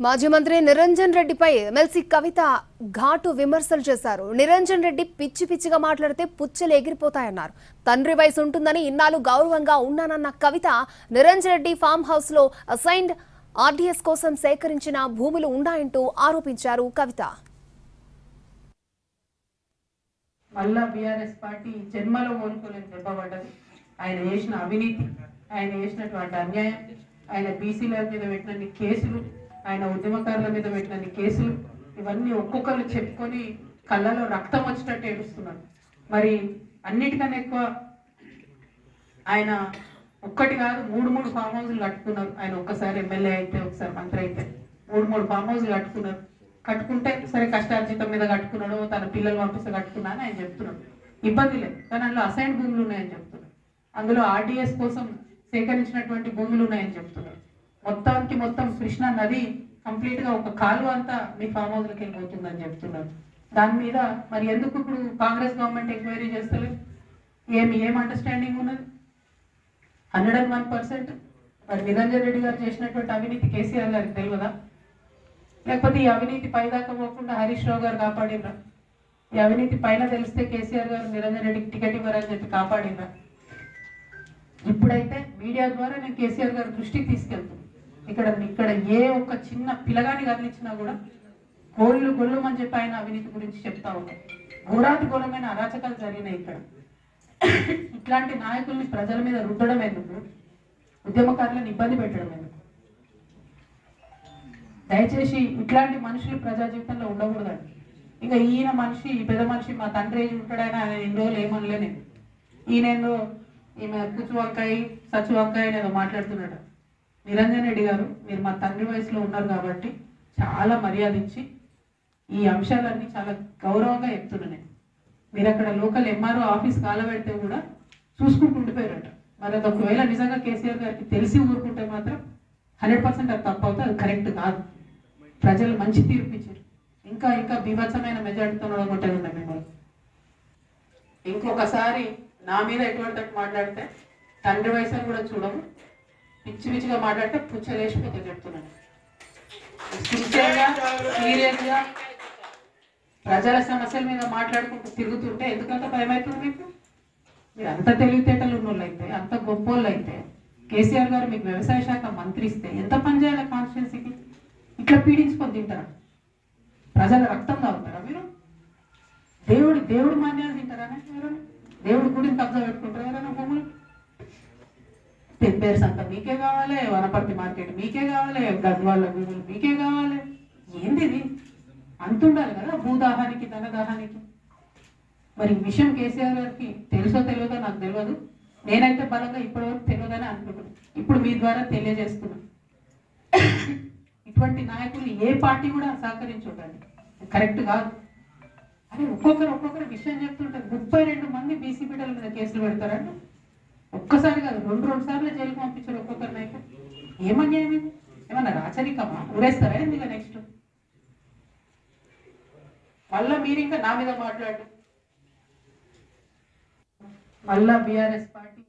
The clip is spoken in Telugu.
మాజీ మంత్రి నిరంజన్ రెడ్డిపై ఎమ్మెల్సీ కవిత ఘాటు విమర్శలు చేశారు. నిరంజన్ రెడ్డి పిచ్చి పిచ్చిగా మాట్లాడితే పుచ్చలు ఎగిరిపోతాయన్నారు. తండ్రి వయసు ఉంటుందని ఇన్నాళ్ళు గౌరవంగా ఉన్నానన్న కవిత నిరంజన్ రెడ్డి ఫామ్ హౌస్ లో అసైన్డ్ ఆర్డీఎస్ కోసం సేకరించిన భూములు ఉన్నాయంటూ ఆరోపించారు. కవిత మళ్ళా బీఆర్ఎస్ పార్టీ జన్మలో కోలుకోలేని దెబ్బపడ్డది. ఆయన చేసిన అవినీతి, ఆయన చేసినటువంటి అన్యాయం, ఆయన బీసీల మీద పెట్టిన కేసులు, ఆయన ఉద్యమకారుల మీద పెట్టిన కేసులు, ఇవన్నీ ఒక్కొక్కరు చెప్పుకొని కళ్ళలో రక్తం వచ్చినట్టు ఏడుస్తున్నారు. మరి అన్నిటికన్నా ఎక్కువ ఆయన ఒక్కటి కాదు మూడు ఫామ్ హౌస్లు కట్టుకున్నారు. ఆయన ఒక్కసారి ఎమ్మెల్యే అయితే, ఒకసారి మంత్రి అయితే మూడు ఫామ్ హౌస్లు కట్టుకున్నారు. కట్టుకుంటే సరే కష్టార్జితం మీద కట్టుకున్నాడు, తన పిల్లలు పంపిస్తే కట్టుకున్నా అని ఆయన చెప్తున్నాడు. ఇబ్బంది లేదు, కానీ అందులో అసైన్ భూములు ఉన్నాయని చెప్తున్నాడు. అందులో ఆర్డీఎస్ కోసం సేకరించినటువంటి భూములు ఉన్నాయని చెప్తున్నారు. మొత్తం కృష్ణా నది కంప్లీట్ గా ఒక కాలువ అంతా మీ ఫామ్ హౌస్లకి వెళ్ళిపోతుందని చెప్తున్నారు. దాని మీద మరి ఎందుకు ఇప్పుడు కాంగ్రెస్ గవర్నమెంట్ ఎంక్వైరీ చేస్తలేదు? ఏం అండర్స్టాండింగ్ ఉన్నది? 101%. మరి నిరంజన్ రెడ్డి గారు చేసినటువంటి అవినీతి కేసీఆర్ గారికి తెలియదా? లేకపోతే ఈ అవినీతి పైదాకా పోకుండా హరీష్ రావు గారు కాపాడినరా? ఈ అవినీతి పైన తెలిస్తే కేసీఆర్ గారు నిరంజన్ రెడ్డికి టికెట్ ఇవ్వరని చెప్పి కాపాడినరా? ఇప్పుడైతే మీడియా ద్వారా నేను కేసీఆర్ గారి దృష్టికి తీసుకెళ్తాను. ఇక్కడ ఏ ఒక్క చిన్న పిల్లగాని కదిలించినా కూడా గొల్లు అని చెప్పి ఆయన అవినీతి గురించి చెప్తా ఉన్నారు. ఘోరాతి ఘోరమైన అరాచకాలు జరిగినాయి ఇక్కడ. ఇట్లాంటి నాయకుల్ని ప్రజల మీద రుద్దడం ఎందుకు? ఉద్యమకారులను ఇబ్బంది పెట్టడం ఎందుకు? దయచేసి ఇట్లాంటి మనుషులు ప్రజా జీవితంలో ఉండకూడదండి. ఇంకా ఈయన మనిషి, ఈ పెద్ద మనిషి, మా తండ్రి ఉంటాడైనా ఆయన ఎన్ని రోజులు ఏమనలేని ఈయనేందో ఈమె కూచు వంకాయ సచ్చు వంకాయ ఏదో మాట్లాడుతున్నాడు. నిరంజన్ రెడ్డి గారు, మీరు మా తండ్రి వయసులో ఉన్నారు కాబట్టి చాలా మర్యాద ఇచ్చి ఈ అంశాలన్నీ చాలా గౌరవంగా చెప్తున్నాను. మీరు అక్కడ లోకల్ ఎంఆర్ఓ ఆఫీస్ కాలబెడితే కూడా చూసుకుంటూ ఉండిపోయారట. మరి అది ఒకవేళ నిజంగా కేసీఆర్ గారికి తెలిసి ఊరుకుంటే మాత్రం 100% అది తప్పు అవుతుంది, అది కరెక్ట్ కాదు. ప్రజలు మంచి తీర్పు ఇచ్చారు. ఇంకా బీభత్సమైన మెజార్టీతో నడగొట్టేది మిమ్మల్ని. ఇంకొకసారి నా మీద ఎటువంటి మాట్లాడితే తండ్రి వయసుని కూడా చూడము, పిచ్చిగా మాట్లాడితే పుచ్చలేసిపోతే చెప్తున్నాను. సిన్సియర్గా సీరియస్గా ప్రజల సమస్యల మీద మాట్లాడుకుంటూ తిరుగుతుంటే ఎందుకంత భయమవుతుంది మీకు? మీరు అంత తెలివితేటలు ఉన్నోళ్ళు అయితే, అంత గొప్పోళ్ళు అయితే, కేసీఆర్ గారు మీకు వ్యవసాయ శాఖ మంత్రి ఇస్తే ఎంత పని చేయాలి కాన్స్టిట్యున్సీకి? ఇట్లా పీడించుకొని తింటారా? ప్రజల రక్తం తాగుతారా మీరు? దేవుడు మాన్యాలు తింటారా మీరు? దేవుడు గుడిని కబ్జా పెట్టుకుంటారా ఎవరైనా భూములు? పెద్ద సంత మీకే కావాలి, వనపర్తి మార్కెట్ మీకే కావాలి, గద్వాళ్ళ భూములు మీకే కావాలి. ఏంది ఇది? అంతుండాలి కదా భూదాహానికి, ధనదాహానికి. మరి ఈ విషయం కేసీఆర్ గారికి తెలుసో తెలియదో నాకు తెలియదు. నేనైతే బలంగా ఇప్పటివరకు తెలియదని అనుకుంటున్నాను. ఇప్పుడు మీ ద్వారా తెలియజేస్తున్నాను. ఇటువంటి నాయకులు ఏ పార్టీ కూడా సహకరించుంటారు, కరెక్ట్ కాదు అని ఒక్కొక్కరు విషయం చెప్తుంటారు. 32 మంది బీసీ బిడ్డల మీద కేసులు పెడతారండి. ఒక్కసారి కాదు, 2 సార్లు జైలుకు పంపించారు ఒక్కొక్కరు నాయకులు. ఏమన్యాయం? ఏమన్నా రాచరికమా? ఊరేస్తారా ఎందుకు? నెక్స్ట్ మళ్ళా మీరు ఇంకా నా మీద మాట్లాడు. మళ్ళా బీఆర్ఎస్ పార్టీ